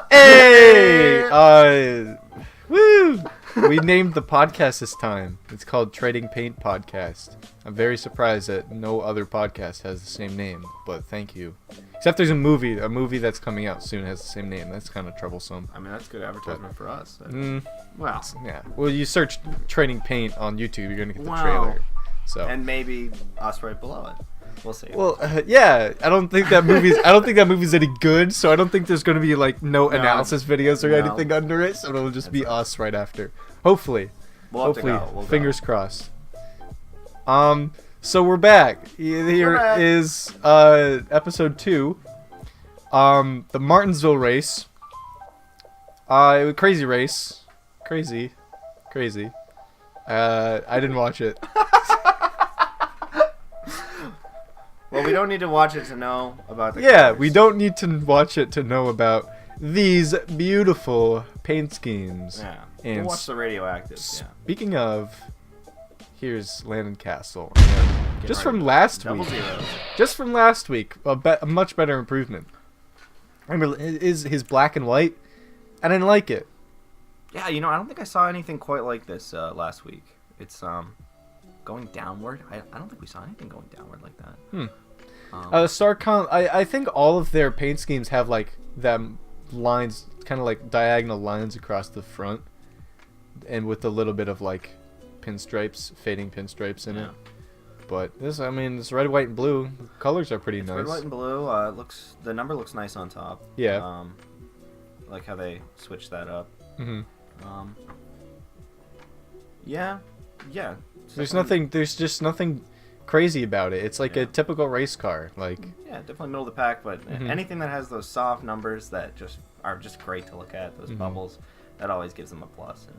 Hey! Woo! We named the podcast this time. It's called Trading Paint Podcast. I'm very surprised that no other podcast has the same name, but thank you. Except there's a movie that's coming out soon has the same name. That's kind of troublesome. I mean, that's good advertisement for us. Well, yeah. Well, you search Trading Paint on YouTube, you're gonna get the trailer. So. And maybe us right below it. We'll see. Well, yeah. I don't think that movie's any good. So I don't think there's gonna be like no analysis videos or anything under it. So it'll just be us right after. Hopefully. We'll Fingers crossed. So we're back. Here is episode 2. The Martinsville race. Crazy race. Crazy. I didn't watch it. Well, we don't need to watch it to know about the colors. We don't need to watch it to know about these beautiful paint schemes. Yeah. And we'll watch the radioactive. Speaking of, here's Landon Castle. Just from last week, a much better improvement. Remember, is his black and white? I didn't like it. Yeah, I don't think I saw anything quite like this last week. It's going downward. I don't think we saw anything going downward like that. I think all of their paint schemes have like them lines, kind of like diagonal lines across the front, and with a little bit of like fading pinstripes in it. But this red, white, and blue. The colors are pretty nice. Red, white, and blue. The number looks nice on top. Yeah. Like how they switched that up. Mm-hmm. Yeah. There's just nothing crazy about it. It's like a typical race car. Definitely middle of the pack, but anything that has those soft numbers that are just great to look at, those bubbles, that always gives them a plus. And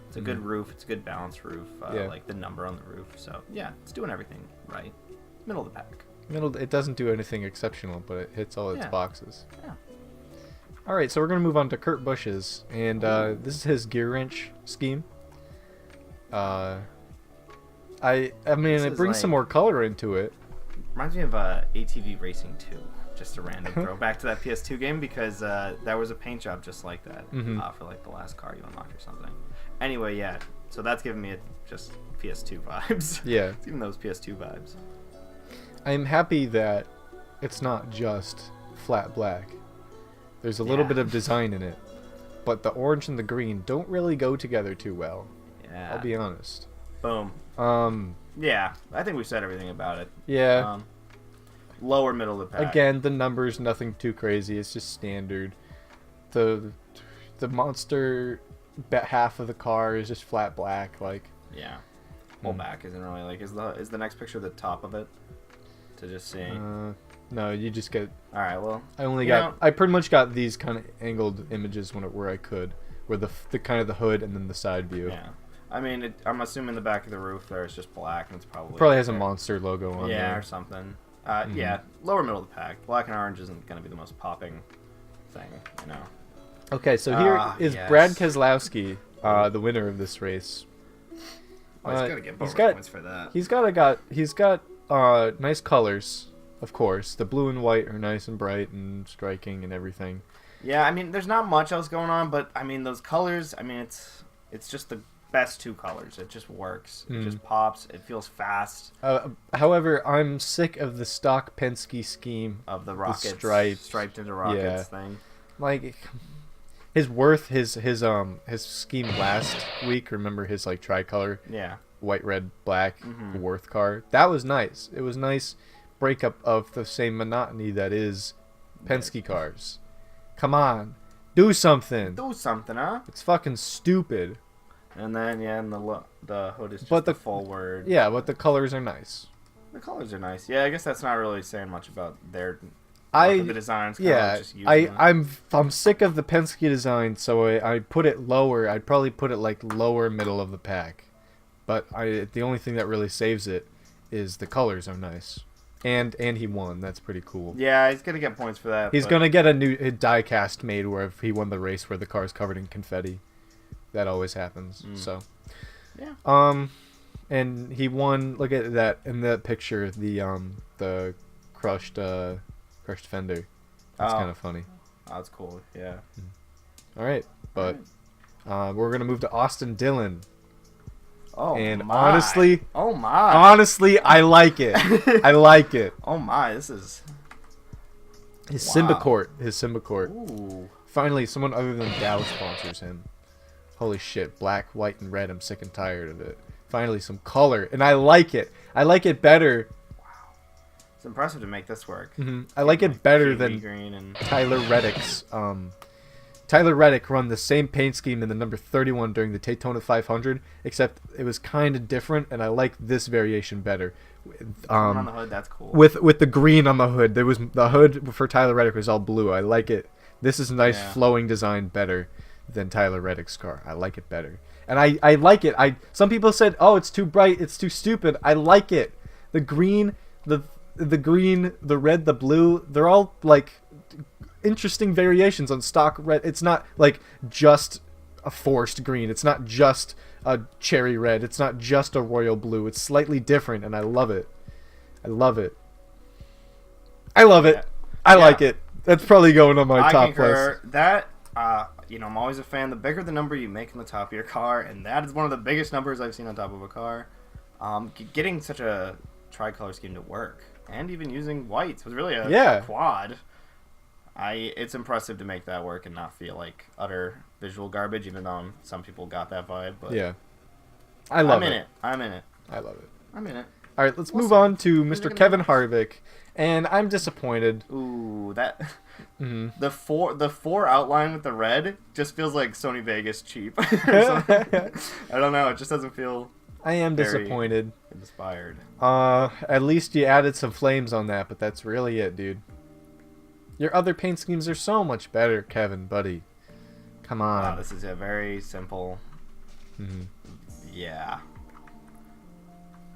it's a good roof. It's a good balanced roof. Like the number on the roof. So yeah, it's doing everything right. Middle of the pack. It doesn't do anything exceptional, but it hits all its boxes. Yeah. All right, so we're gonna move on to Kurt Busch's, and this is his gear wrench scheme. It brings some more color into it. Reminds me of ATV Racing 2. Just a random throwback to that PS2 game, because there was a paint job just like that for like the last car you unlocked or something. Anyway, yeah. So that's giving me just PS2 vibes. Yeah. It's giving those PS2 vibes. I'm happy that it's not just flat black. There's a little bit of design in it, but the orange and the green don't really go together too well. Yeah. I'll be honest. Boom. Yeah, I think we've said everything about it. Yeah. Lower middle of the pack. Again, the numbers, nothing too crazy. It's just standard. The monster half of the car is just flat black. Yeah. Whole back isn't really like. Is the next picture the top of it? To just see. No, you just get. All right. Well, I pretty much got these kind of angled images where I could, where the kind of the hood and then the side view. Yeah. I'm assuming the back of the roof there is just black, and it's probably has a monster logo on there. Yeah, or something. Yeah, lower middle of the pack. Black and orange isn't going to be the most popping thing, Okay, so here is Brad Keselowski, the winner of this race. Oh, he's got to get bonus points for that. He's got nice colors, of course. The blue and white are nice and bright and striking and everything. Yeah, there's not much else going on, but those colors. It's just the best two colors. It just works. It just pops. It feels fast. However, I'm sick of the stock Penske scheme of the rockets, striped into rockets thing. Like his scheme last week. Remember his tricolor? Yeah. White, red, black Worth car. That was nice. It was nice breakup of the same monotony that is Penske cars. Come on, do something. Do something, huh? It's fucking stupid. And then and the hood is just the full word. Yeah, but the colors are nice. The colors are nice. Yeah, I guess that's not really saying much about the designs. I'm sick of the Penske design, so I put it lower. I'd probably put it lower middle of the pack. But the only thing that really saves it is the colors are nice. And he won. That's pretty cool. Yeah, he's gonna get points for that. He's gonna get a die cast made where if he won the race where the car's covered in confetti. That always happens. So, yeah. And he won. Look at that in that picture. The crushed fender. That's kind of funny. Oh, that's cool. Yeah. All right, but we're gonna move to Austin Dillon. Oh and my. honestly, I like it. I like it. Oh my, this is His Symbicort. His Symbicort. Ooh. Finally, someone other than Dow sponsors him. Holy shit! Black, white, and red. I'm sick and tired of it. Finally, some color, and I like it. I like it better. It's impressive to make this work. I like it better kiwi than green and... Tyler Reddick's. Tyler Reddick run the same paint scheme in the number 31 during the Daytona 500, except it was kind of different, and I like this variation better. On the hood, that's cool. With the green on the hood, the hood for Tyler Reddick was all blue. I like it. This is a nice flowing design, better than Tyler Reddick's car. I like it better, and I like it. Some people said, "Oh, it's too bright, it's too stupid." I like it. The green, the green, the red, the blue, they're all like interesting variations on stock red. It's not like just a forced green. It's not just a cherry red. It's not just a royal blue. It's slightly different, and I love it. I love it. I love it. I like it. That's probably going on my top list. That, I'm always a fan. The bigger the number you make on the top of your car, and that is one of the biggest numbers I've seen on top of a car. Getting such a tricolor scheme to work, and even using whites was really a quad. It's impressive to make that work and not feel like utter visual garbage, even though some people got that vibe. But yeah, I love it. I'm in it. I love it. I'm in it. All right, let's move on to Mr. Kevin Harvick, and I'm disappointed. Ooh, that the four outline with the red just feels like Sony Vegas cheap. I don't know. It just doesn't feel. I am disappointed. Inspired. At least you added some flames on that, but that's really it, dude. Your other paint schemes are so much better, Kevin, buddy. Come on. Wow, this is a very simple. Yeah.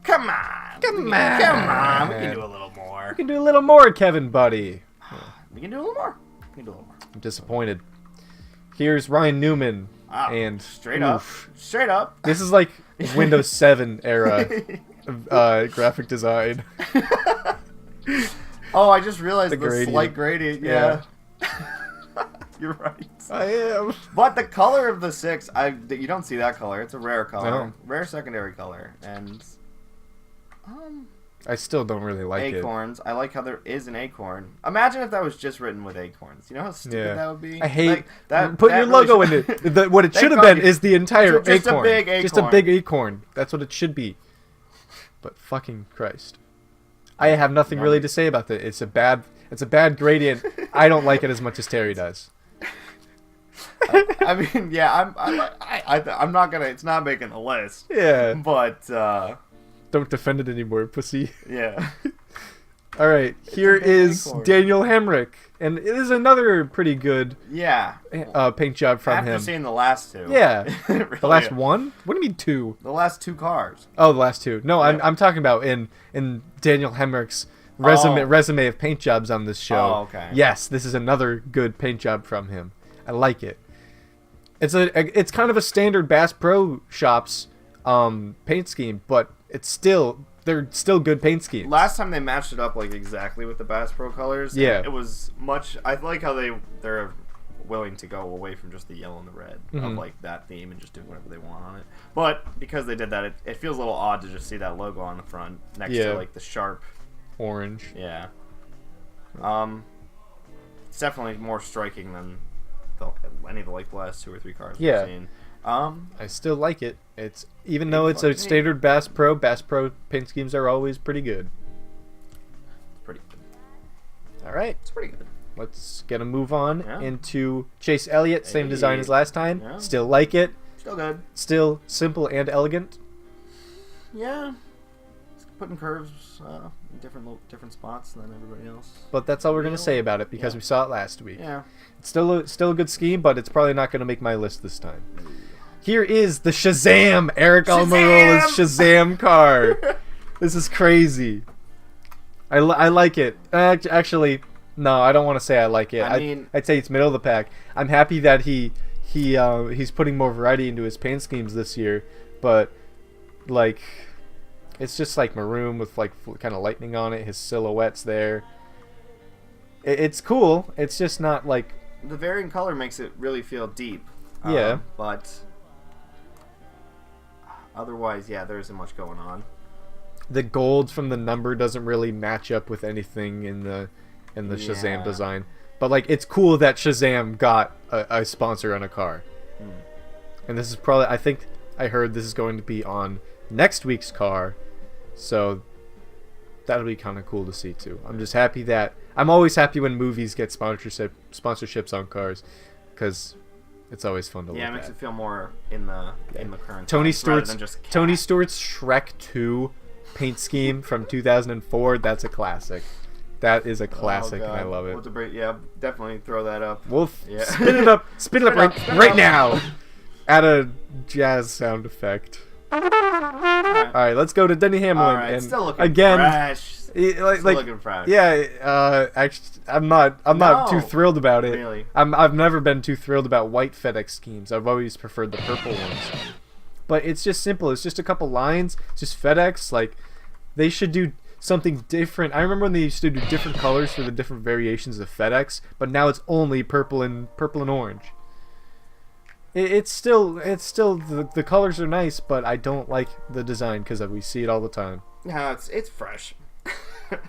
Come on. Come on. We can do a little more. We can do a little more, Kevin, buddy. We can do a little more. I'm disappointed. Here's Ryan Newman. And straight up. This is like Windows 7 era graphic design. Oh, I just realized the slight gradient. Yeah. You're right. I am. But the color of the 6, you don't see that color. It's a rare color. No. Rare secondary color. And I still don't really like acorns. I like how there is an acorn. Imagine if that was just written with acorns. You know how stupid that would be? I hate like, that. Put your logo in it. What it should have been is the entire acorn. Just a big acorn. Just a big acorn. That's what it should be. But fucking Christ. I have nothing really to say about that. It's a bad gradient. I don't like it as much as Terry does. I mean, yeah, I'm not gonna. It's not making the list. Yeah. But don't defend it anymore, pussy. Yeah. All right, here is Daniel Hemrick, and it is another pretty good paint job from him. After seeing the last two. Yeah. Really, the last one? What do you mean two? The last two cars. Oh, the last two. No, yeah. I'm talking about in Daniel Hemrick's resume of paint jobs on this show. Oh, okay. Yes, this is another good paint job from him. I like it. It's kind of a standard Bass Pro Shops paint scheme, but they're still good paint schemes. Last time they matched it up like exactly with the Bass Pro colors. Yeah. It was much. I like how they're willing to go away from just the yellow and the red of like that theme and just do whatever they want on it. But because they did that, it feels a little odd to just see that logo on the front next to like the sharp orange. Yeah. It's definitely more striking than any of the last 2 or 3 cars we've seen. I still like it. It's even though it's a standard Bass Pro paint schemes are always pretty good. It's pretty good. All right. It's pretty good. Let's get a move on into Chase Elliott. Same design as last time. Yeah. Still like it. Still good. Still simple and elegant. Yeah. It's putting curves in different spots than everybody else. But that's all we're going to say about it because we saw it last week. Yeah. It's still a good scheme, but it's probably not going to make my list this time. Here is the Shazam! Eric Almirola's Shazam car. This is crazy. I like it. Actually, no, I don't want to say I like it. I'd say it's middle of the pack. I'm happy that he's putting more variety into his paint schemes this year, but like it's just like maroon with like kind of lightning on it. His silhouette's there. It's cool. It's just not like the varying color makes it really feel deep. Yeah. But otherwise, yeah, there isn't much going on. The gold from the number doesn't really match up with anything in the Shazam design. But like, it's cool that Shazam got a sponsor on a car. And this is probably, I think I heard this is going to be on next week's car, so that'll be kind of cool to see too. I'm just happy that I'm always happy when movies get sponsorships on cars, because it's always fun to look at. Yeah, it makes it feel more in the current Tony times, rather Stewart's than just Tony Stewart's Shrek 2 paint scheme from 2004. That's a classic. That is a classic, and I love it. Yeah, definitely throw that up. We'll Yeah. spin it up right now. Add a jazz sound effect. All right, let's go to Denny Hamlin. All right, and still looking again, fresh. Still looking fresh. Yeah, actually, I'm not too thrilled about it. Really? I've never been too thrilled about white FedEx schemes. I've always preferred the purple ones. But it's just simple. It's just a couple lines. It's just FedEx. Like, they should do something different. I remember when they used to do different colors for the different variations of FedEx, but now it's only purple and orange. It's still the colors are nice, but I don't like the design because we see it all the time. No, it's fresh. If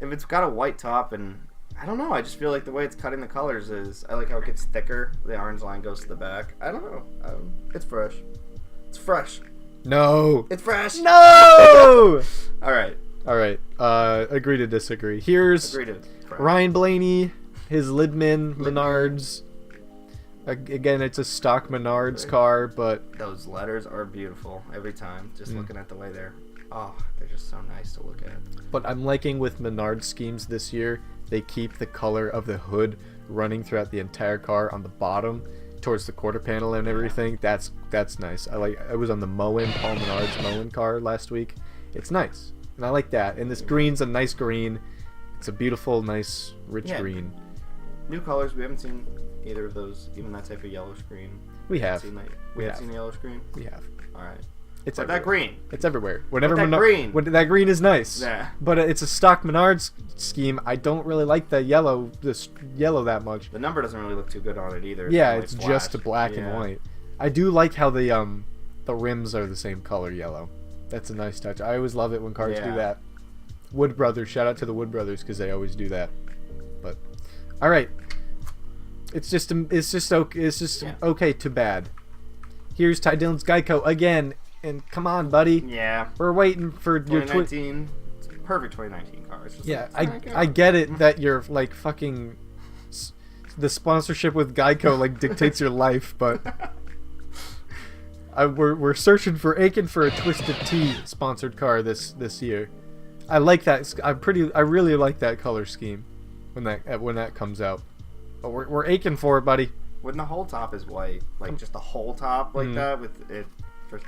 it's got a white top, and I don't know, I just feel like the way it's cutting the colors is, I like how it gets thicker. The orange line goes to the back. I don't know. It's fresh. It's fresh. No. It's fresh. No. All right. Agree to disagree. Here's Ryan Blaney, his Lidman Menards. Again, it's a stock Menards car, but those letters are beautiful every time. Just looking at the way they're just so nice to look at. But I'm liking with Menards schemes this year, they keep the color of the hood running throughout the entire car on the bottom towards the quarter panel and everything. That's nice. I was on the Paul Menards Moen car last week. It's nice, and I like that. And this green's a nice green. It's a beautiful, nice, rich green. New colors. We haven't seen either of those, even that type of yellow screen. We have. We have seen the yellow screen? We have. All right. It's that green. It's everywhere. That green is nice. Yeah. But it's a stock Menards scheme. I don't really like the yellow that much. The number doesn't really look too good on it either. Yeah, it's just a black and white. I do like how the rims are the same color yellow. That's a nice touch. I always love it when cars do that. Wood Brothers, shout out to the Wood Brothers because they always do that. But all right. It's just okay to bad. Here's Ty Dillon's Geico again, and come on, buddy. Yeah. We're waiting for your 2019. It's a perfect 2019 car. It's just I get it that you're like fucking the sponsorship with Geico like dictates your life, but we're searching for aching for a Twisted Tea sponsored car this year. I like that. I really like that color scheme when that comes out. But we're aching for it, buddy. When the whole top is white, like just the whole top like that, with it,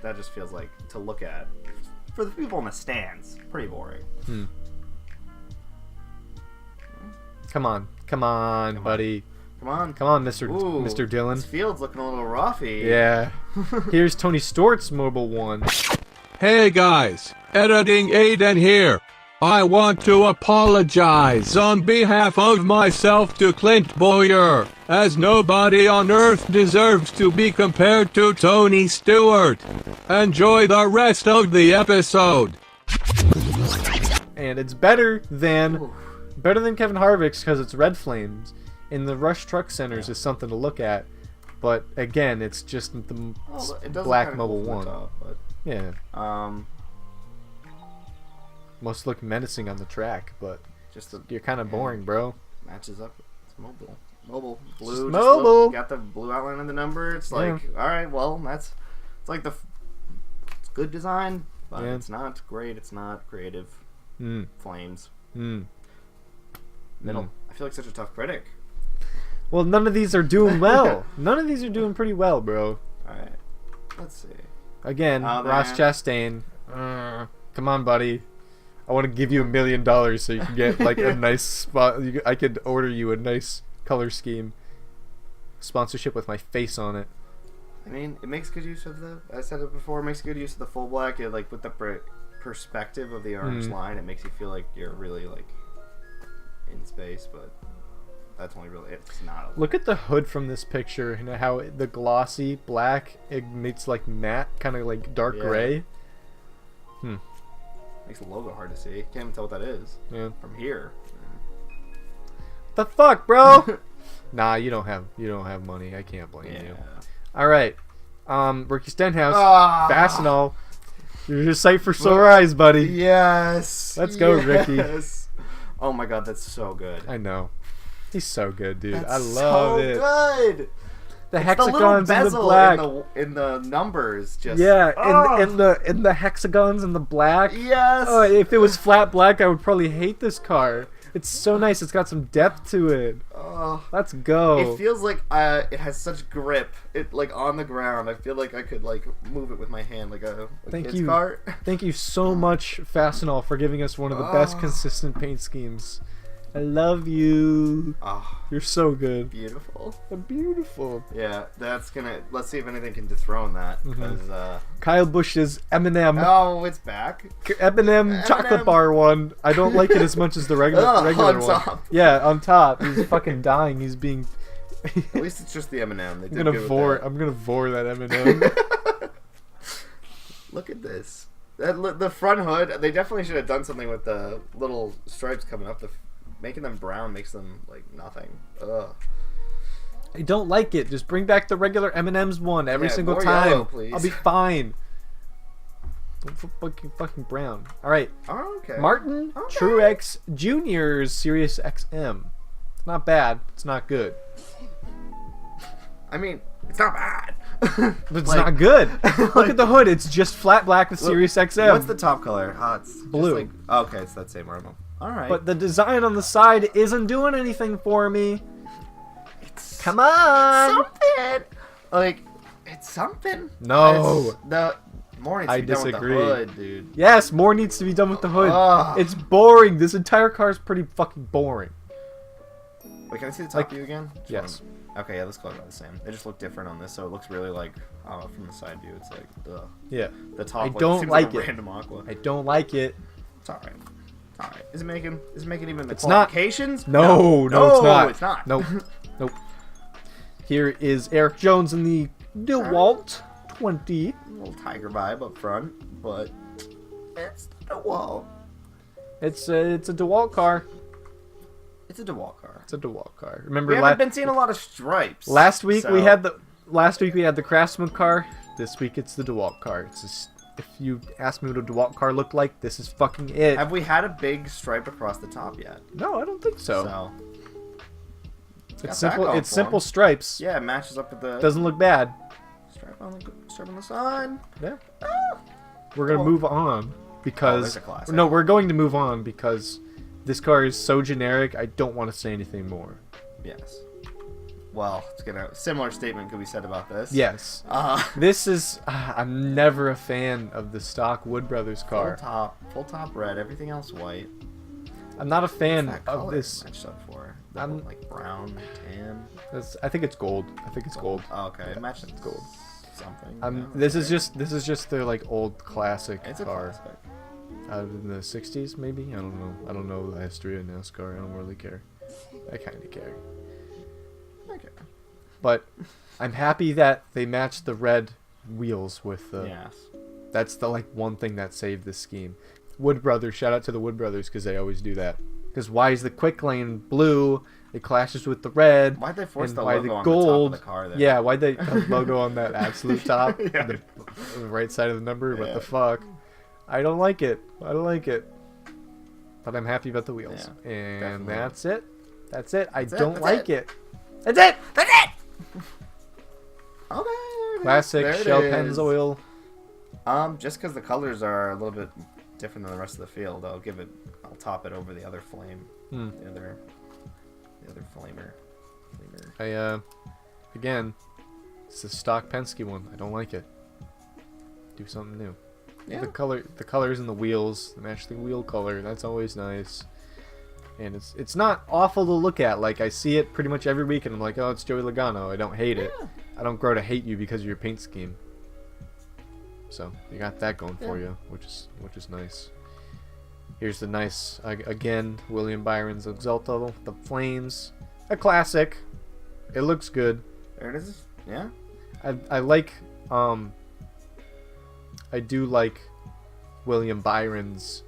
that just feels like to look at. For the people in the stands, pretty boring. Come on, buddy. Come on, Mr. Dillon. This field's looking a little roughy. Yeah. Here's Tony Stewart's Mobile 1. Hey guys, Editing Aiden here. I want to apologize on behalf of myself to Clint Boyer, as nobody on earth deserves to be compared to Tony Stewart. Enjoy the rest of the episode. And it's better than Kevin Harvick's because it's red flames. In the Rush Truck Centers is something to look at, but again, it's just the black Mobile 1. Top, but, yeah. Most look menacing on the track, but you're kind of boring, bro. Matches up. It's mobile blue. Mobile. Got the blue outline of the number. It's like, all right, well, it's like it's good design, but it's not great. It's not creative. Flames. Middle. I feel like such a tough critic. Well, none of these are doing well. None of these are doing pretty well, bro. All right, let's see. Again, Ross Chastain. Come on, buddy. I want to give you $1 million so you can get like a nice spot. I could order you a nice color scheme. Sponsorship with my face on it. I mean, it makes good use of I said it before, it makes good use of the full black. It, like, with the perspective of the orange line, it makes you feel like you're really, like, in space, but that's only really it's not. A Look at the hood from this picture and how the glossy black it makes like matte, kind of like dark gray. Makes the logo hard to see. Can't even tell what that is. Yeah. From here. The fuck, bro? Nah, you don't have money. I can't blame you. All right, Ricky Stenhouse, Fastenal. You're just sight for sore eyes, buddy. Yes. Let's go, Ricky. Oh my god, that's so good. I know. He's so good, dude. That's I love it. Good. The It's hexagons the and little the black. bezel in the numbers, just in the hexagons and the black. Yes. Oh, if it was flat black, I would probably hate this car. It's so nice. It's got some depth to it. Let's go. It feels like it has such grip. It like on the ground. I feel like I could like move it with my hand like a kid's car. Thank you so much, Fastenal, for giving us one of the best consistent paint schemes. I love you. You're so good. Beautiful. Beautiful. Yeah, that's gonna. Let's see if anything can dethrone that. Because Kyle Busch's M&M. oh, it's back. M&M chocolate bar one. I don't like it as much as the regular on one. top. Yeah, on top. He's fucking dying. He's being. At least it's just the M&M. I'm gonna vor that M&M. Look at this. The front hood. They definitely should have done something with the little stripes coming up. Making them brown makes them like nothing. Ugh. I don't like it. Just bring back the regular M&M's one every single more time. yellow, please. I'll be fine. Don't fucking brown. All right. Oh, okay. Martin Truex Jr.'s Sirius XM. It's not bad. It's not good. I mean, it's not bad. But it's not good. Look at the hood. It's just flat black with Sirius XM. What's the top color? It's blue. Okay, it's that same armor. All right. But the design on the side isn't doing anything for me. Come on. Something. Like, it's something. No. More needs to I be done disagree. with the hood, dude. Yes, more needs to be done with the hood. It's boring. This entire car is pretty fucking boring. Wait, can I see the top view again? Yes. Okay, yeah, this color about the same. They just look different on this, so it looks really like from the side view. It's like, ugh. Yeah. The top. I don't seems like a it. Random aqua. I don't like it. It's all right. All right. Is it making even the It's not. qualifications? No, it's not. It's not. Nope. Nope. Here is Eric Jones in the DeWalt 20. A little tiger vibe up front, but it's the DeWalt. It's a DeWalt car. It's a DeWalt car. It's a DeWalt car. Remember, We haven't been seeing a lot of stripes. last week we had the Craftsman car. This week it's the DeWalt car. It's just, if you ask me what a DeWalt car looked like, this is fucking it. Have we had a big stripe across the top yet? No, I don't think so. It's got simple. that It's going simple for 'em. stripes. Yeah, it matches up with the Doesn't look bad. stripe on the side. Yeah. We're gonna move on because there's a classic. no, we're going to move on because this car is so generic. I don't want to say anything more. Yes. Well, similar statement could be said about this. Yes. This is. I'm never a fan of the stock Wood Brothers car. Full top red. Everything else white. I'm not a fan What's that of color this. matched up for? I'm- Like brown, tan. I think it's gold. I think it's gold. Oh, okay, it matches gold. Something. This is just their like old classic It's a car classic. out in the '60s, maybe. I don't know. I don't know the history of NASCAR. I don't really care. I kind of care. Okay. But I'm happy that they matched the red wheels with the. Yes. That's the like one thing that saved this scheme. Wood Brothers, shout out to the Wood Brothers because they always do that. Because why is the quick lane blue? It clashes with the red. Why'd they force and the why logo the on gold? the top of the car then? Yeah, why'd they the logo on that absolute top? Yeah. The right side of the number? What Yeah. the fuck? I don't like it. I don't like it. But I'm happy about the wheels. Yeah, and definitely. that's it. That's it. I That's it, don't that's like it. it. That's it! That's it! Okay. there it is. Classic There it Shell is. Pennzoil. Just because the colors are a little bit different than the rest of the field, I'll top it over the other flame. The other flamer. Again, it's the stock Penske one. I don't like it. Do something new. Yeah. The colors and the wheels match the wheel color. That's always nice. And it's not awful to look at. Like, I see it pretty much every week, and I'm like, oh, it's Joey Logano. I don't hate it. I don't grow to hate you because of your paint scheme. So you got that going for you, which is nice. Here's the nice again William Byron's Exalta, the flames, a classic. It looks good. There it is. Yeah. I like I do like William Byron's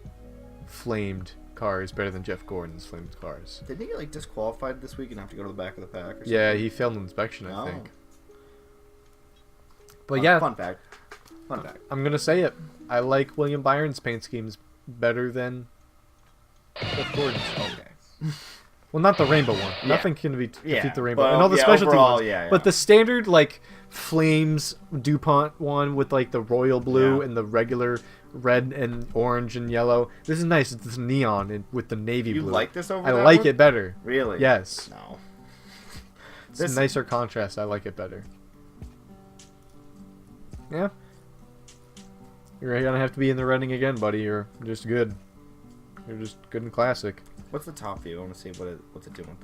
flamed cars better than Jeff Gordon's flamed cars. Did he get like disqualified this week and have to go to the back of the pack or something? Yeah, he failed inspection, I think. But Fun fact. Fun fact. I'm gonna say it. I like William Byron's paint schemes better than Jeff Gordon's. Okay. Well, not the rainbow one. Yeah. Nothing can defeat the rainbow. But, and all the specialty overall, ones. yeah. But the standard, like, Flames DuPont one with, like, the royal blue and the regular red and orange and yellow. This is nice. It's this neon with the navy blue. You like this over I that like one? it better. Really? Yes. No. It's a nicer contrast. I like it better. Yeah. You're gonna have to be in the running again, buddy. You're just good. You're just good and classic. What's the top view? I want to see what's it doing with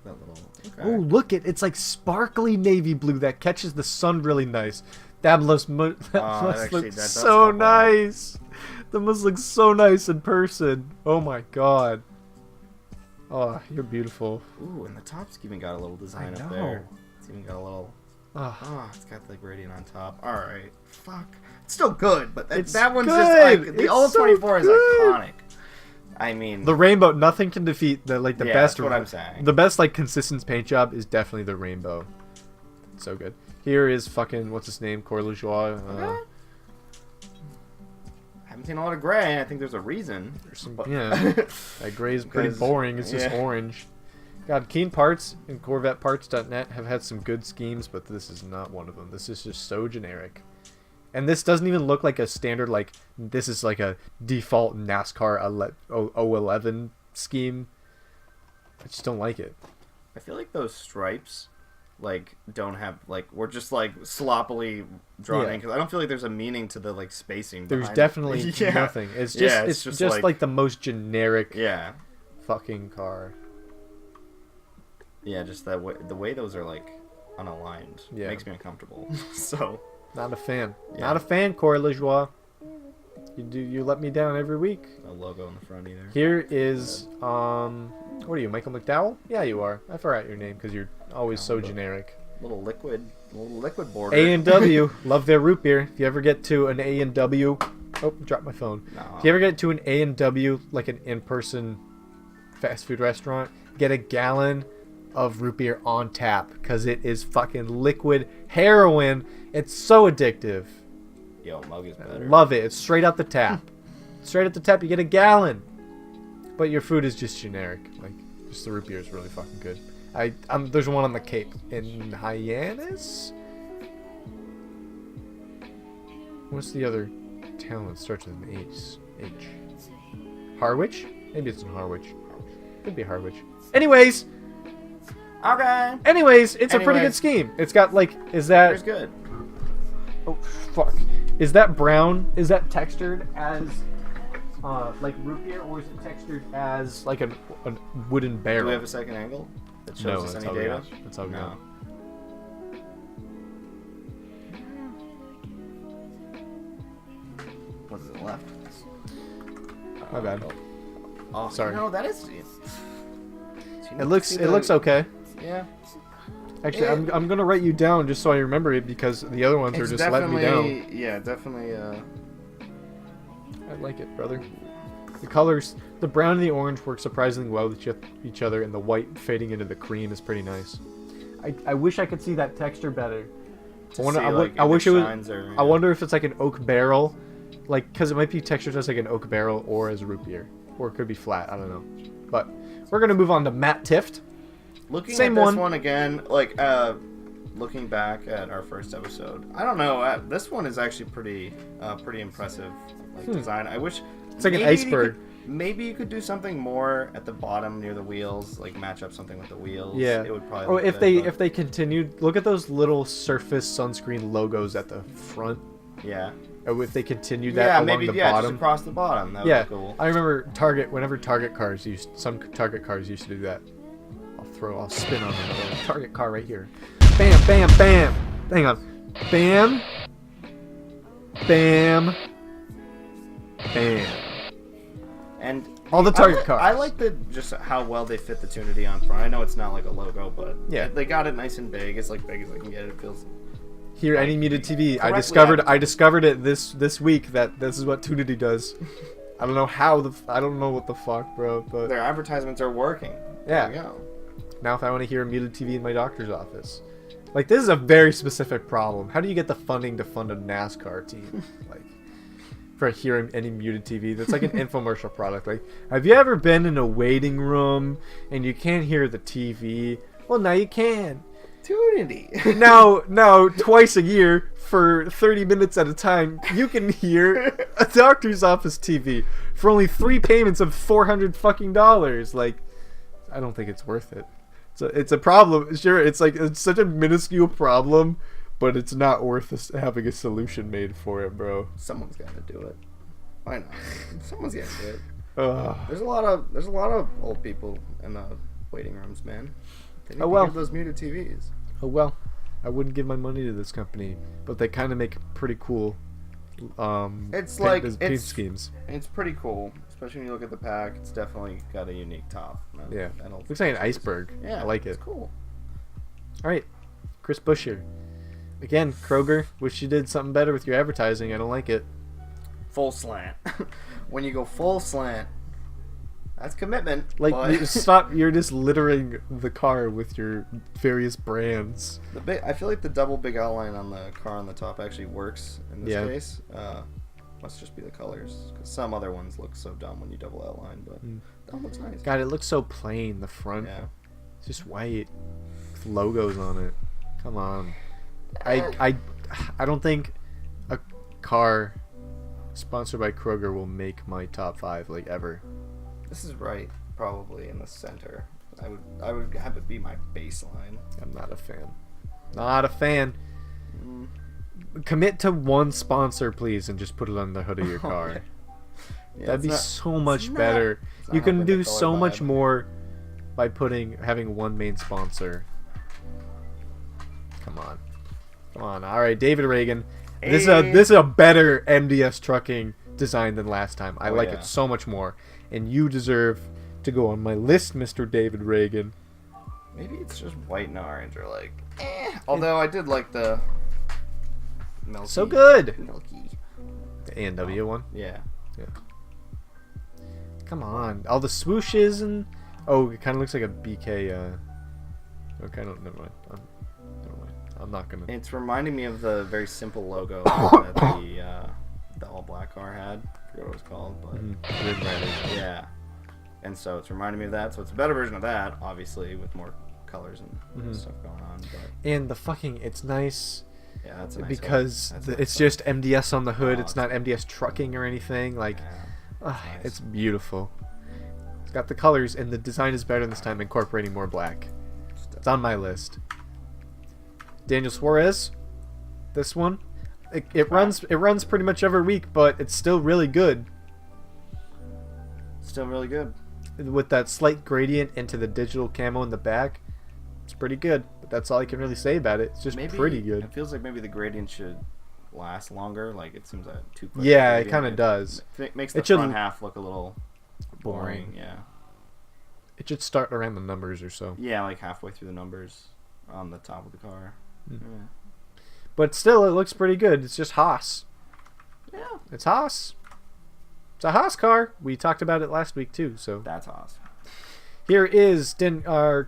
that little. Okay. Oh, look it! It's like sparkly navy blue that catches the sun really nice. That must look so nice. That must look so nice in person. Oh my god. Oh, you're beautiful. Ooh, and the top's even got a little design up there. It's even got a little. Oh, it's got the gradient on top. All right, fuck. It's still good, but that one's good. just like the old 24 is iconic. I mean, the rainbow. Nothing can defeat the best. That's what I'm saying. The best like consistent paint job is definitely the rainbow. It's so good. Here is fucking what's his name, Corlejois. I haven't seen a lot of gray. I think there's a reason. Yeah, that gray is pretty boring. It's just orange. God, Keen Parts and CorvetteParts.net have had some good schemes, but this is not one of them. This is just so generic. And this doesn't even look like a standard, like, this is like a default NASCAR 011 scheme. I just don't like it. I feel like those stripes, like, don't have, like, we're just, like, sloppily drawn in, because I don't feel like there's a meaning to the, like, spacing behind There's definitely nothing. It's just, it's just like the most generic fucking car. Yeah, just the way those are, like, unaligned makes me uncomfortable. So... Not a fan. Yeah. Not a fan, Corlejois. You let me down every week. No logo on the front either. Here is what are you, Michael McDowell? Yeah, you are. I forgot your name because you're always so generic. Little liquid border. A&W, love their root beer. If you ever get to an A&W, oh, dropped my phone. No. If you ever get to an A&W, like an in-person fast food restaurant, get a gallon of root beer on tap because it is fucking liquid heroin. It's so addictive. Yo, mug is better. Love it. It's straight out the tap. Straight out the tap, you get a gallon. But your food is just generic. Like, just the root beer is really fucking good. There's one on the Cape in Hyannis. What's the other town that starts with an H? Harwich? Maybe it's in Harwich. Could be Harwich. Anyways. Okay. Anyways, it's a pretty good scheme. It's got like, is that? It's good. Oh fuck! Is that brown? Is that textured as, like root beer, or is it textured as like a wooden barrel? Do we have a second angle that shows us any data? That's how we go. What is it left? My bad. Oh, sorry. No, that is. It looks okay. Yeah. Actually, I'm gonna write you down just so I remember it because the other ones are just letting me down. Yeah, definitely. I like it, brother. The colors, the brown and the orange work surprisingly well with each other, and the white fading into the cream is pretty nice. I wish I could see that texture better. I wish it was. I wonder if it's like an oak barrel, like because it might be textured as like an oak barrel or as root beer, or it could be flat. I don't know. But we're gonna move on to Matt Tift. Looking at this one again, like looking back at our first episode, I don't know. This one is actually pretty impressive, like design. I wish it's like an iceberg. Maybe you could do something more at the bottom near the wheels, like match up something with the wheels. Yeah, it would probably. Or if they continued, look at those little Surface sunscreen logos at the front. Yeah. Or if they continued that along the bottom, just across the bottom. That would be cool. I remember whenever some Target cars used to do that. I'll spin on the Target car right here. Bam, bam, bam. Hang on. Bam. Bam. Bam. And All the Target cars. I like just how well they fit the Tunity on front. I know it's not like a logo, but yeah, they got it nice and big. It's like big as I can get it. It feels. Here, any muted TV. I discovered it this week that this is what Tunity does. I don't know how I don't know what the fuck, bro. But their advertisements are working. Yeah. There you go. Now, if I want to hear a muted TV in my doctor's office, like this is a very specific problem. How do you get the funding to fund a NASCAR team? Like. For hearing any muted TV, that's like an infomercial product. Like, have you ever been in a waiting room and you can't hear the TV? Well, now you can. Tunity. now, twice a year for 30 minutes at a time, you can hear a doctor's office TV for only 3 payments of $400 Like, I don't think it's worth it. So it's a problem. Sure, it's such a minuscule problem. But it's not worth having a solution made for it, bro. Someone's got to do it. Why not? Someone's got to do it. There's a lot of old people in the waiting rooms, man. They need to hear those muted TVs. Oh well, I wouldn't give my money to this company, but they kind of make pretty cool. Paint schemes. It's pretty cool, especially when you look at the pack. It's definitely got a unique top. Yeah, looks like an iceberg. Yeah, I like it. It's cool. All right, Chris Buescher. Again, Kroger, wish you did something better with your advertising. I don't like it. Full slant. When you go full slant, that's commitment. Like, stop. You're just littering the car with your various brands. I feel like the double big outline on the car on the top actually works in this case. Must just be the colors. Because some other ones look so dumb when you double outline, but that one looks nice. God, it looks so plain, the front. Yeah. It's just white with logos on it. Come on. I don't think a car sponsored by Kroger will make my top 5 like ever. This is right, probably in the center. I would have it be my baseline. I'm not a fan. Not a fan. Commit to one sponsor, please, and just put it on the hood of your car. Okay. Yeah, that'd be so much better. You can do so much more by having one main sponsor. Come on. All right, David Reagan. Hey. This is a better MDS trucking design than last time. I like it so much more, and you deserve to go on my list, Mr. David Reagan. Maybe it's just white and orange, or like, Although I did like the milky. So good. Milky. The A&W one. Yeah. Come on, all the swooshes and it kind of looks like a BK. Okay, never mind. I'm not gonna. It's reminding me of the very simple logo that the all black car had. I forget what it was called, but yeah. And so it's reminding me of that. So it's a better version of that, obviously, with more colors and stuff going on. But and it's nice. Yeah, that's a nice because it's just MDS on the hood. It's not MDS trucking or anything. Like, nice. It's beautiful. It's got the colors, and the design is better this time, incorporating more black. It's on my list. Daniel Suarez, this one, it runs pretty much every week, but it's still really good. Still really good. With that slight gradient into the digital camo in the back, it's pretty good. But that's all I can really say about it. It's just pretty good. It feels like maybe the gradient should last longer. Like it seems like too quick. Yeah, it kind of does. It makes the front half look a little boring. Yeah. It should start around the numbers or so. Yeah, like halfway through the numbers on the top of the car. Yeah. But still, it looks pretty good. It's just Haas. Yeah. It's Haas. It's a Haas car. We talked about it last week too. So that's Haas. Here is Kyle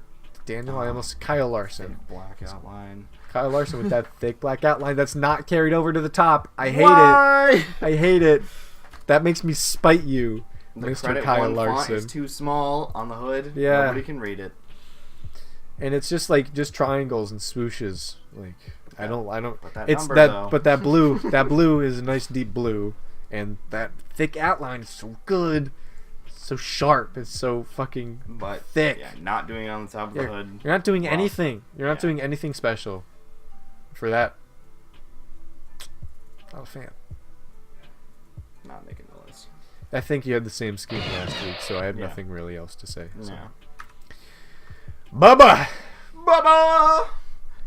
Larson. Black outline. Kyle Larson with that thick black outline that's not carried over to the top. I hate it. I hate it. That makes me spite you, Mr. Kyle Larson. Font is too small on the hood. Yeah. Nobody can read it. And it's just triangles and swooshes. Like I don't. But it's number, that. though. But that blue. That blue is a nice deep blue, and that thick outline is so good, so sharp. It's so fucking thick. Yeah, not doing it on the top of the hood. You're not doing anything. You're not doing anything special. For that, not a fan. Not making the list. I think you had the same scheme last week, so I have nothing really else to say. So. Yeah. Bubba! Bubba!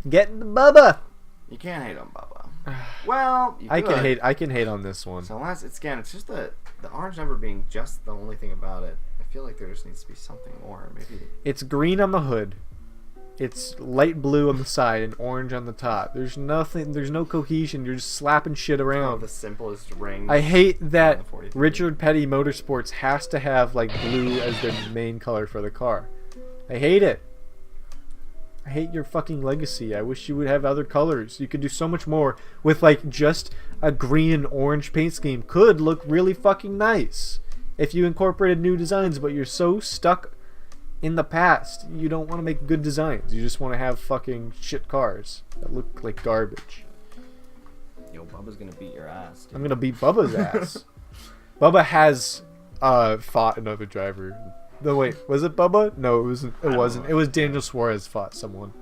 Getting the Bubba! You can't hate on Bubba. Well, you I can hate on this one. So it's just the the orange number being just the only thing about it, I feel like there just needs to be something more. Maybe it's green on the hood. It's light blue on the side and orange on the top. There's nothing. There's no cohesion. You're just slapping shit around. the simplest ring. I hate that Richard Petty Motorsports has to have like blue as their main color for the car. I hate it. I hate your fucking legacy. I wish you would have other colors. You could do so much more with like just a green and orange paint scheme. Could look really fucking nice if you incorporated new designs, but you're so stuck in the past. You don't want to make good designs. You just want to have fucking shit cars that look like garbage. Yo, Bubba's gonna beat your ass, dude. I'm gonna beat Bubba's ass. Bubba has fought another driver. No, wait, was it Bubba? No, it wasn't. It wasn't. It was Daniel Suarez fought someone.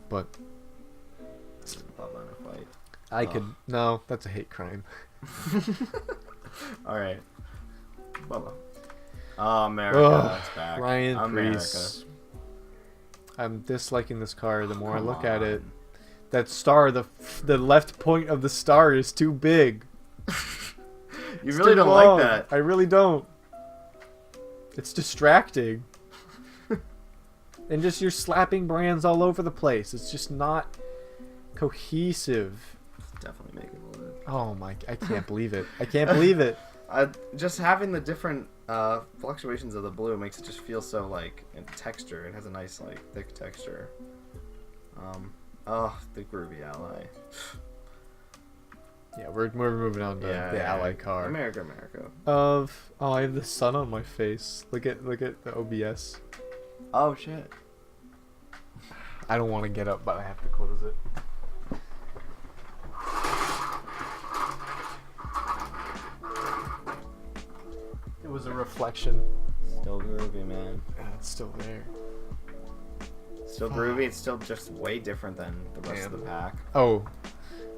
But Bubba in a fight. I could. No, that's a hate crime. All right, Bubba. Oh, America, it's back. Ryan America. Preece. I'm disliking this car the more I look at it. on. That star, the left point of the star is too big. You really don't like that. I really don't. It's distracting. And just you're slapping brands all over the place. It's just not cohesive. It's definitely making a little. Oh my! I can't believe it. I can't believe it. Just having the different fluctuations of the blue makes it just feel so like in texture. It has a nice like thick texture. The groovy ally. Yeah, we're moving on to the ally car. America. Oh, I have the sun on my face. Look at the OBS. Oh shit. I don't want to get up, but I have to close it. It was a reflection. Still groovy, man. It's still there. Still groovy. It's still just way different than the rest of the pack. Oh,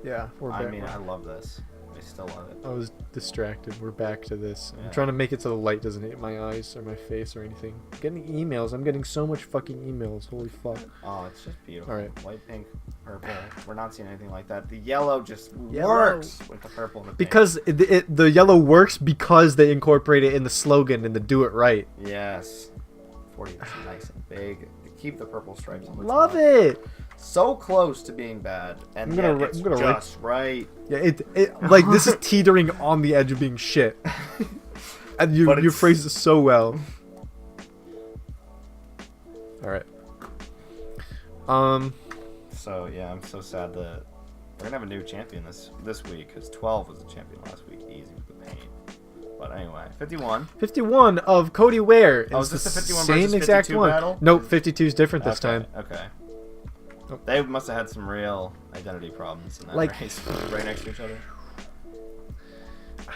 yeah. We're back. I mean, I love this. I still love it. I was distracted. We're back to this. Yeah. I'm trying to make it so the light doesn't hit my eyes or my face or anything. I'm getting emails. I'm getting so much fucking emails. Holy fuck. Oh, it's just beautiful. All right. White, pink, purple. We're not seeing anything like that. The yellow just works with the purple and the pink. Because the yellow works because they incorporate it in the slogan and the do it right. Yes. 40 is nice and big. They keep the purple stripes on the Love top. it. So close to being bad, and I'm it's gonna just right. Yeah, it like this is teetering on the edge of being shit. And you phrased it so well. All right. So yeah, I'm so sad that we're gonna have a new champion this week because 12 was the champion last week, easy with the paint. But anyway, 51. 51 of Cody Ware. Oh, is this the 51 same versus exact 52 one? battle? Nope, 52 is different this time. Okay. Oh. They must have had some real identity problems in that race, right next to each other.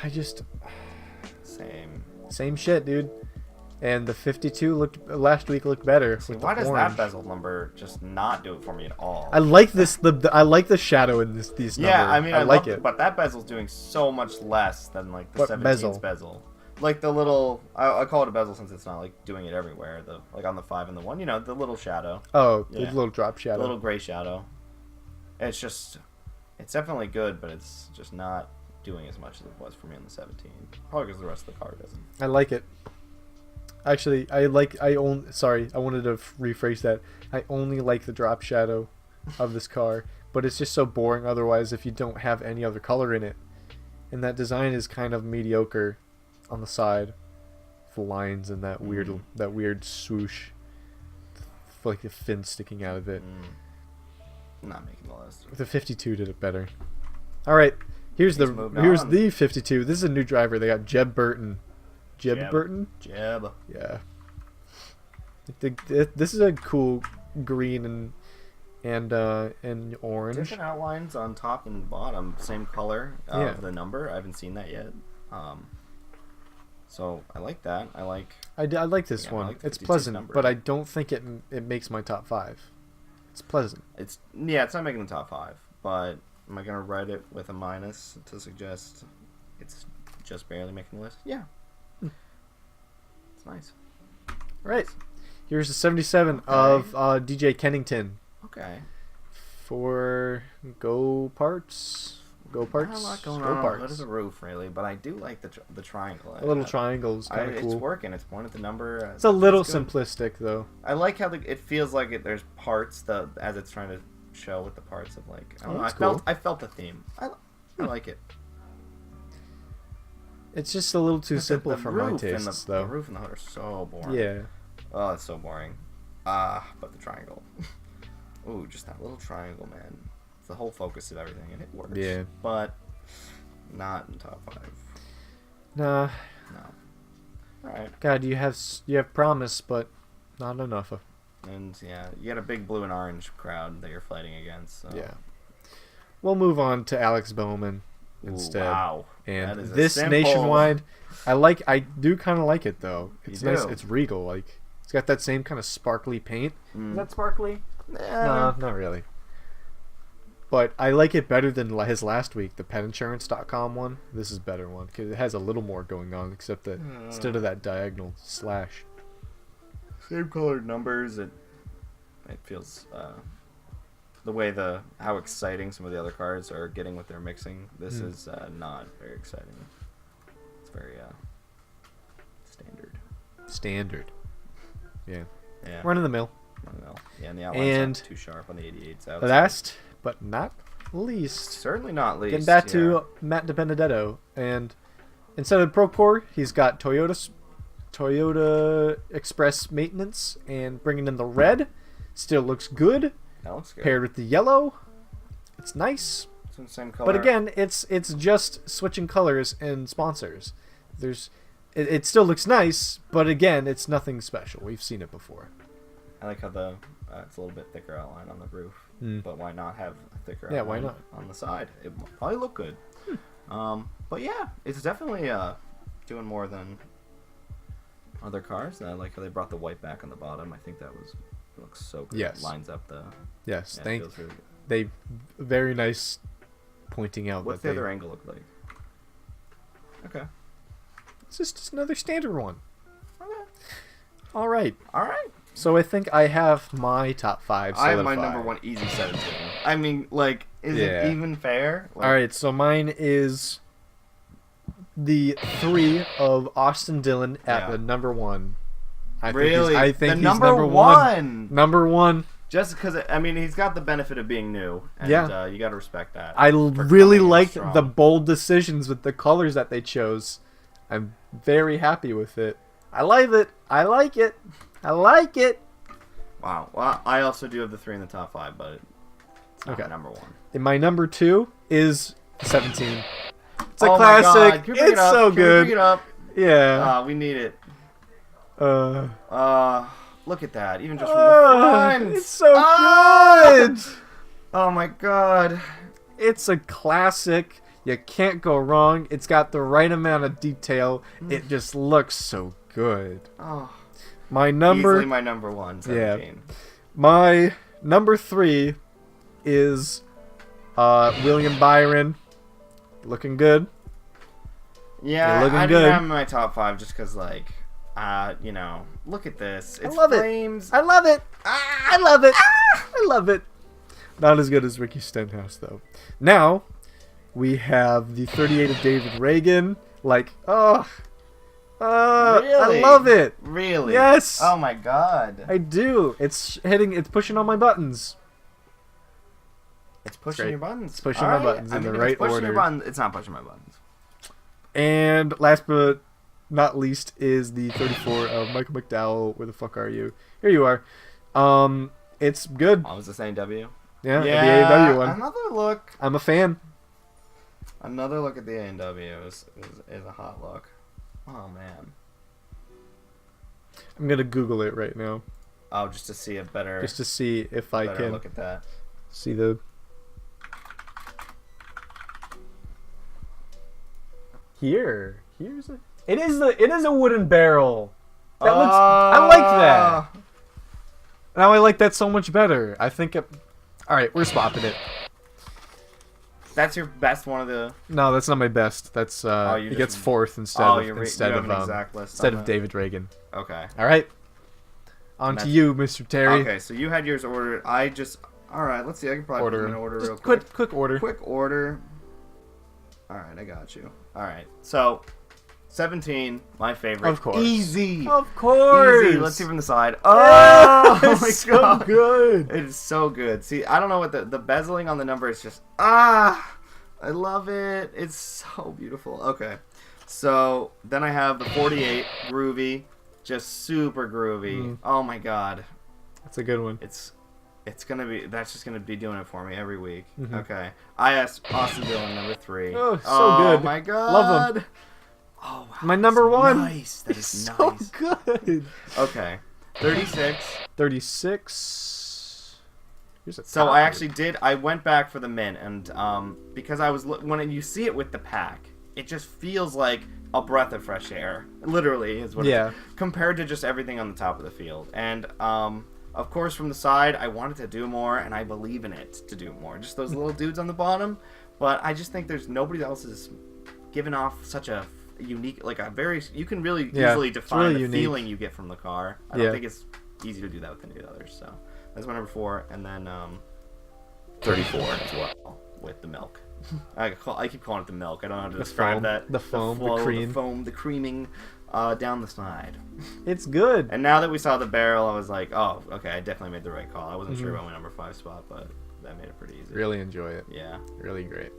I just Same shit, dude. And the 52 last week looked better. See, with why the does orange. that bezel number just not do it for me at all? I like this. I like the shadow in these numbers. Yeah, I mean, I like love it. But that bezel's doing so much less than like the What 17's bezel. Like the little, I call it a bezel since it's not like doing it everywhere. Like on the 5 and the 1, you know, the little shadow. Oh, Yeah. the little drop shadow. The little gray shadow. It's definitely good, but it's just not doing as much as it was for me on the 17. Probably because the rest of the car doesn't. I like it. Actually, I wanted to rephrase that. I only like the drop shadow of this car, but it's just so boring otherwise if you don't have any other color in it. And that design is kind of mediocre on the side. The lines and that weird swoosh. Like the fin sticking out of it. Not making the list. The 52 did it better. All right, here's the 52. This is a new driver. They got Jeb Burton. Jeb Burton? Jeb. Yeah. This is a cool green and orange. Different outlines on top and bottom, same color of the number. I haven't seen that yet. So I like that. I like this one. like the It's 52 pleasant, number. but I don't think it makes my top 5. It's pleasant. It's not making the top 5, but am I gonna write it with a minus to suggest it's just barely making the list? Yeah. It's nice. Right. Here's the 77 of DJ Kennington. Okay. For Go Parts. Go Parks. Not a lot going Go on Parks. under the roof, really, but I do like the triangle. A little triangle is kind of cool. It's working. It's pointing at the number. It's a little simplistic, though. I like how it feels like there's parts as it's trying to show with the parts of like. I don't know. I felt the theme. I like it. It's just a little too simple for my tastes, though. The roof and the hood are so boring. Yeah. Oh, it's so boring. But the triangle. Ooh, just that little triangle, man. It's the whole focus of everything, and it works. Yeah. But not in top 5. Nah. No. All right. God, you have promise, but not enough. And yeah, you got a big blue and orange crowd that you're fighting against. So. Yeah. We'll move on to Alex Bowman instead. Ooh, wow. And this nationwide, I do kind of like it though. It's nice. It's regal. Like it's got that same kind of sparkly paint. Is that sparkly? No, not really. But I like it better than his last week, the petinsurance.com one. This is a better one because it has a little more going on, except that instead of that diagonal slash. Same colored numbers. It feels the way how exciting some of the other cards are getting with their mixing. This is not very exciting. It's very standard. Standard. Yeah. Yeah. Run of the mill. Yeah, and the outline's not too sharp on the 88s. Outside. Last but not least. Certainly not least. Getting back to Matt DiBenedetto, and instead of Procore, he's got Toyota Express Maintenance, and bringing in the red. Still looks good. That looks good. Paired with the yellow, it's nice. It's in the same color. But again, it's just switching colors and sponsors. It still looks nice, but again, it's nothing special. We've seen it before. I like how it's a little bit thicker outline on the roof, but why not have a thicker outline why not? on the side? It will probably look good. But yeah, it's definitely doing more than other cars. And I like how they brought the white back on the bottom. I think it looks so good. Yes. It lines up the. Yes, yeah, feels really good. They very nice pointing out. What's the other angle look like? Okay. It's just another standard one. Okay. All right. So I think I have my top 5 solidified. I have my number 1 easy 17. I mean, like, is it even fair? Like, all right, so mine is the 3 of Austin Dillon at the number 1. I think he's number 1. Number 1. Just because, he's got the benefit of being new, and you got to respect that. I really like the bold decisions with the colors that they chose. I'm very happy with it. I like it. I like it. Wow. Well, I also do have the 3 in the top 5, but it's not my number 1. And my number 2 is 17. It's a classic. It's so good. Bring it up? Yeah. We need it. Look at that. Even just from the front. It's so good. Oh my god. It's a classic. You can't go wrong. It's got the right amount of detail. It just looks so good. Oh. Easily my number 1, 17. Yeah. My number 3 is William Byron. Looking good. Yeah, looking I good. didn't have him in my top 5 just because, like, look at this. It's flames. I love it. I love it. I love it. Not as good as Ricky Stenhouse, though. Now, we have the 38 of David Reagan. Like, really? I love it. Really? Yes. Oh my god. I do. It's pushing all my buttons. It's pushing your buttons. It's pushing my buttons in the right order. It's not pushing my buttons. And last but not least is the 34 of Michael McDowell. Where the fuck are you? Here you are. It's good. Oh, it was the same W? Yeah, the AEW one. Another look. I'm a fan. Another look at the AEW is a hot look. Oh, man. I'm going to Google it right now. Oh, just to see a better... Just to see if I can... look at that. See the... Here's a... It is a wooden barrel. That looks... I like that. Now I like that so much better. I think it... Alright, we're swapping it. That's your best one of the... No, that's not my best. That's he gets 4th instead of David Reagan. Okay. All right. On to you, Mr. Terry. Okay, so you had yours ordered. All right, let's see. I can probably put them in order real quick. Quick order. Quick order. All right, I got you. All right, so 17, my favorite. Of course. Easy. Of course. Easy. Let's see from the side. Oh, it's my so God. good. It is so good. See, I don't know what the bezeling on the number is just, I love it. It's so beautiful. Okay. So then I have the 48, groovy, just super groovy. Oh my God. That's a good one. That's just gonna be doing it for me every week. Okay. IS Austin Dillon, number 3. Oh, so good. Oh my God. Love them. Oh wow. My number 1. Nice. That is so nice. good. Okay. 36. 36. So I actually I went back for the mint, and because I was when you see it with the pack, it just feels like a breath of fresh air. Literally is what it is, compared to just everything on the top of the field. And of course from the side, I wanted to do more, and I believe in it to do more. Just those little dudes on the bottom, but I just think there's nobody else is giving off such a unique, like a very, you can really easily define really the unique feeling you get from the car. I don't think it's easy to do that with any of the others. So that's my number 4, and then 34 as well with the milk. I keep calling it the milk. I don't know how to describe foam, that. The foam, the cream, the foam, the creaming down the side. It's good. And now that we saw the barrel, I was like, oh, okay, I definitely made the right call. I wasn't sure about my number 5 spot, but that made it pretty easy. Really enjoy it. Yeah. Really great.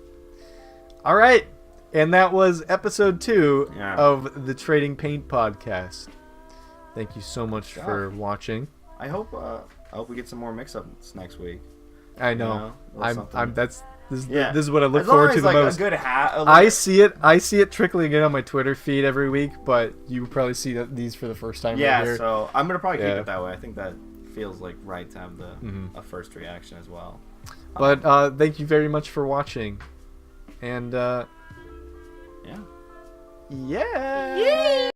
All right. And that was episode 2 of the Trading Paint podcast. Thank you so much for watching. I hope we get some more mix-ups next week. I know. This is what I look as forward long to as, the like, most. A good hat. I see it trickling in on my Twitter feed every week, but you probably see these for the first time. Yeah, right here. so I'm gonna probably keep it that way. I think that feels like right to have a first reaction as well. But thank you very much for watching, and yeah.